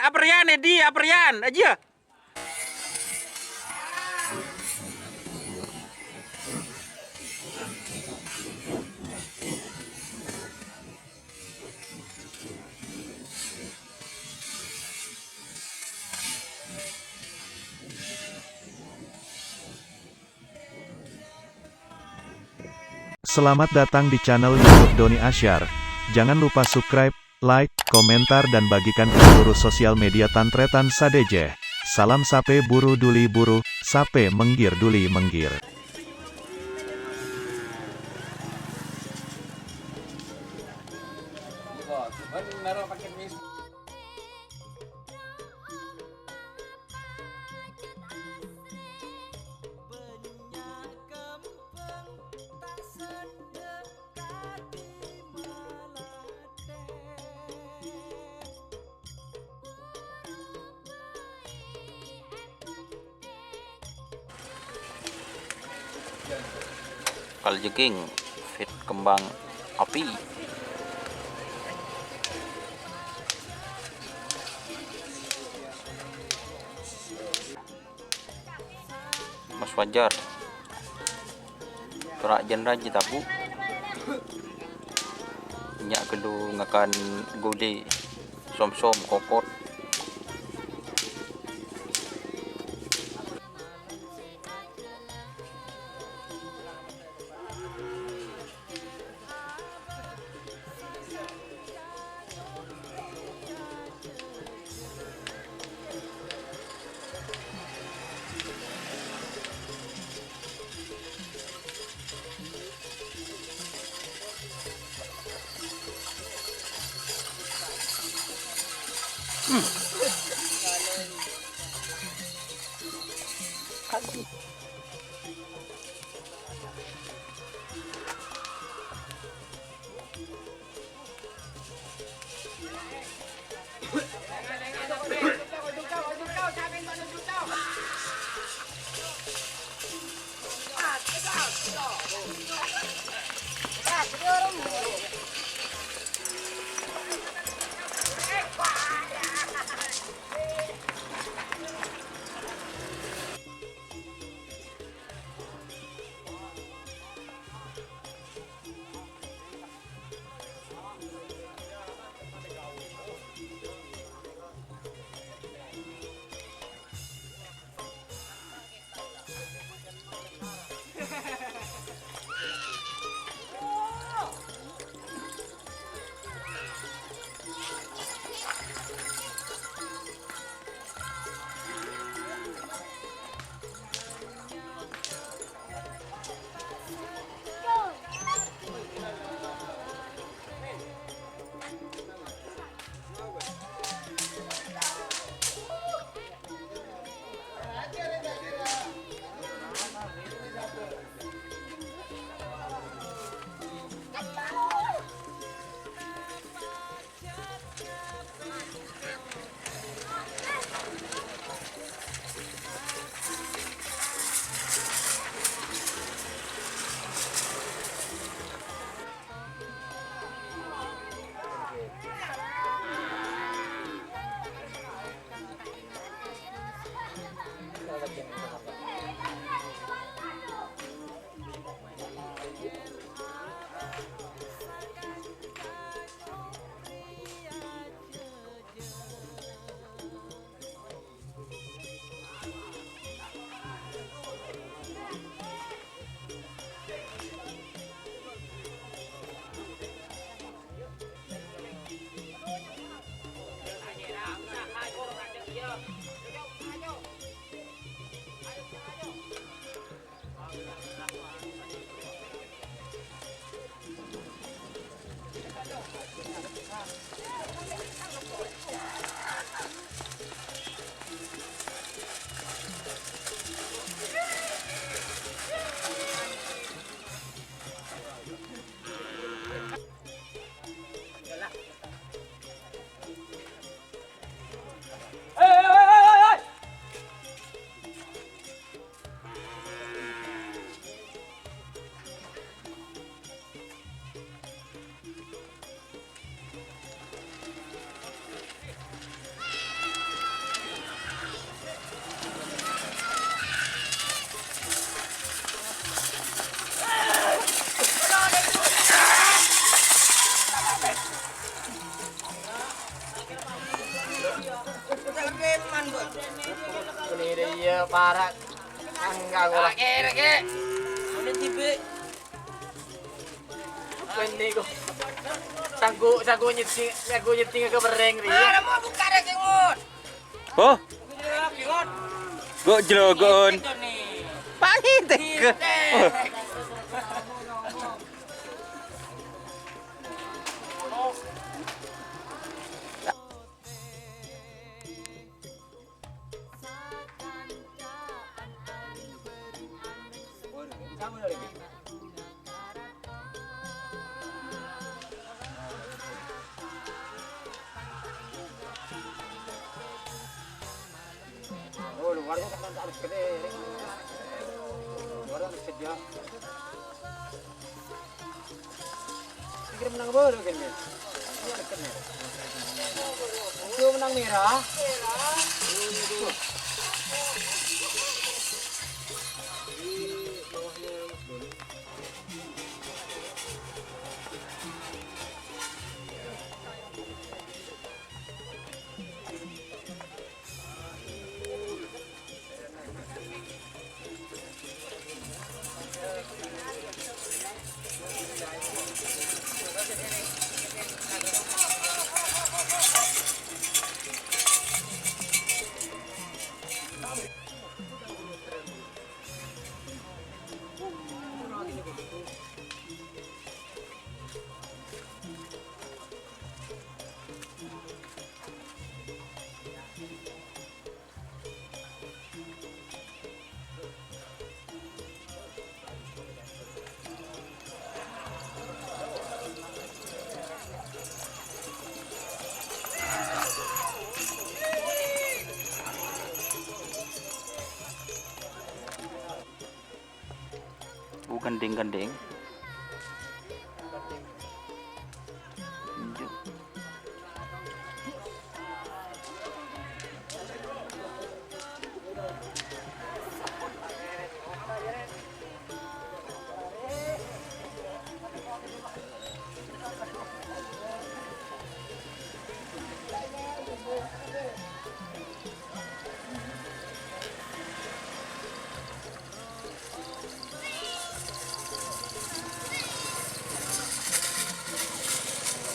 Aperian, Edi, aperian aja. Selamat datang di channel YouTube Doni Asyar. Jangan lupa subscribe, like, komentar dan bagikan ke seluruh sosial media Tantretan Sadejeh. Salam sape buru duli buru, sape menggir duli menggir. Kaljeking fit kembang api. Mas Fajar gerak jenderal tabu nyak gelu ngakan gode som-som kokot. Barat. Enggak gua. Lagi. Udah tiba. Pende ko. Sago nyeting ke bereng ri. Ada mau buka dah kengut. Oh, go jelogon. Pangi teke. Oh, luarnya kan harus gede. Luarnya harus gede. Kira menang baru kan ya? Ini ada kena. Itu menang merah. Gandeng-gandeng.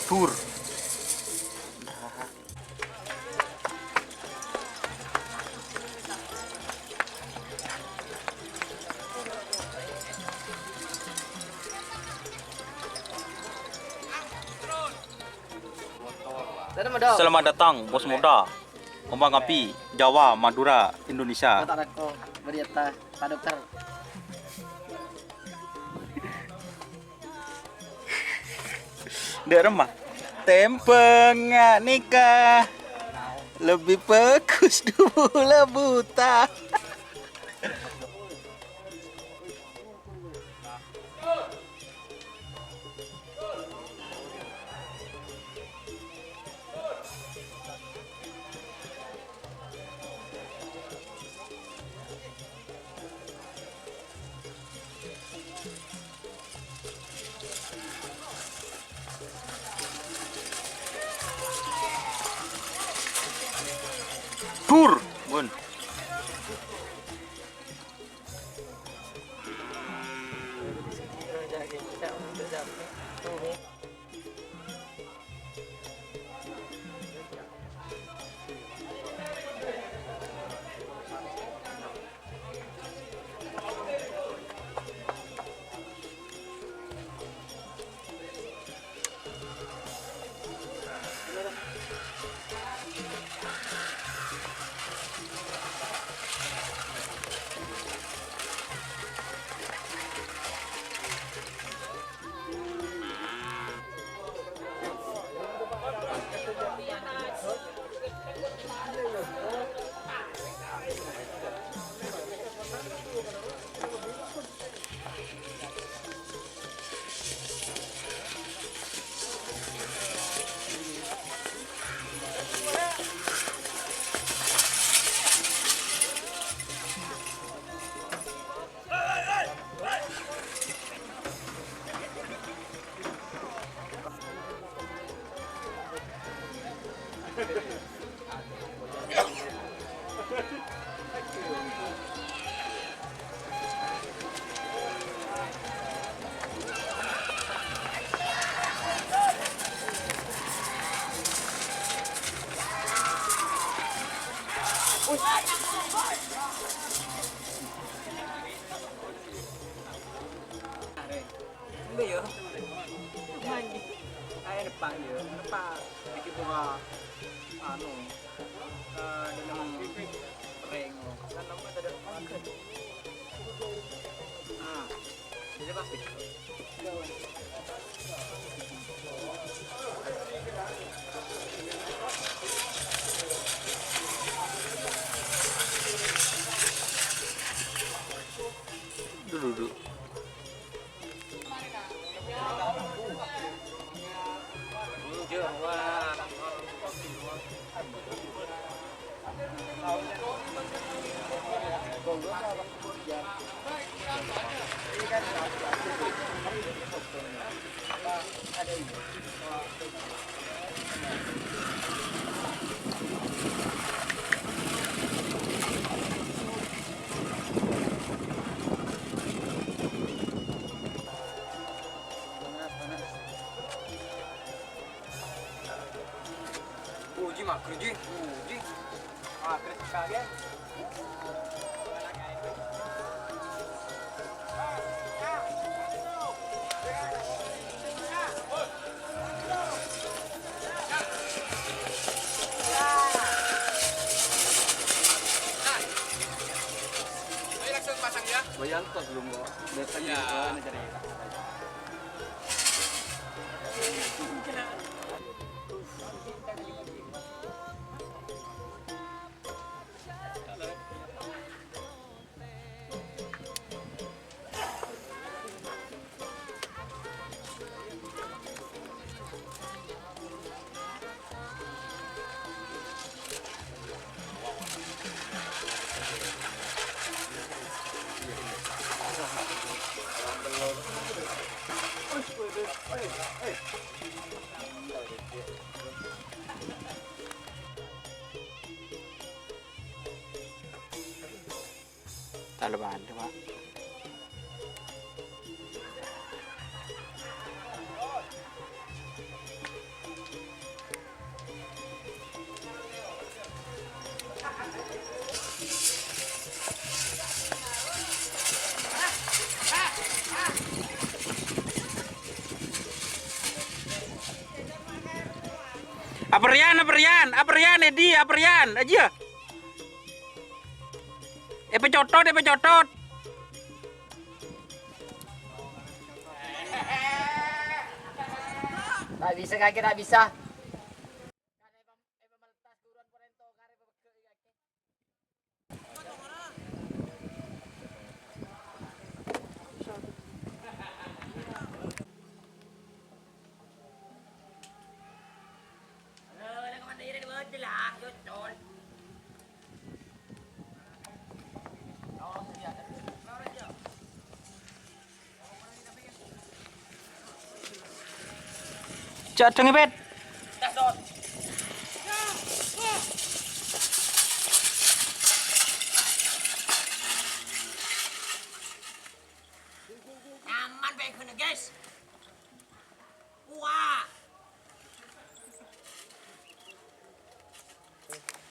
Tur. Selamat datang bos muda. Kembang api Jawa, Madura, Indonesia. Tak ada berita Pak Dokter. Dek remah. Tempeng nikah. Lebih bagus dulu buta. Tur, bun. Ini ya. Ayo depan ya. Depan. Iki bunga anu dalam rengo. Kan nomor ada makan. Ah. Jadi pasti. Duduk. Uji mah kerja, uji. Ah, kerja sekalian. Bayang tuh belum kok. Biasanya cari. Tak lepas ada pak. Aperian, Edi, aperian, aja. Pecotot. Tak bisa kaki tak bisa. Cak cengipet. Aman baik guys.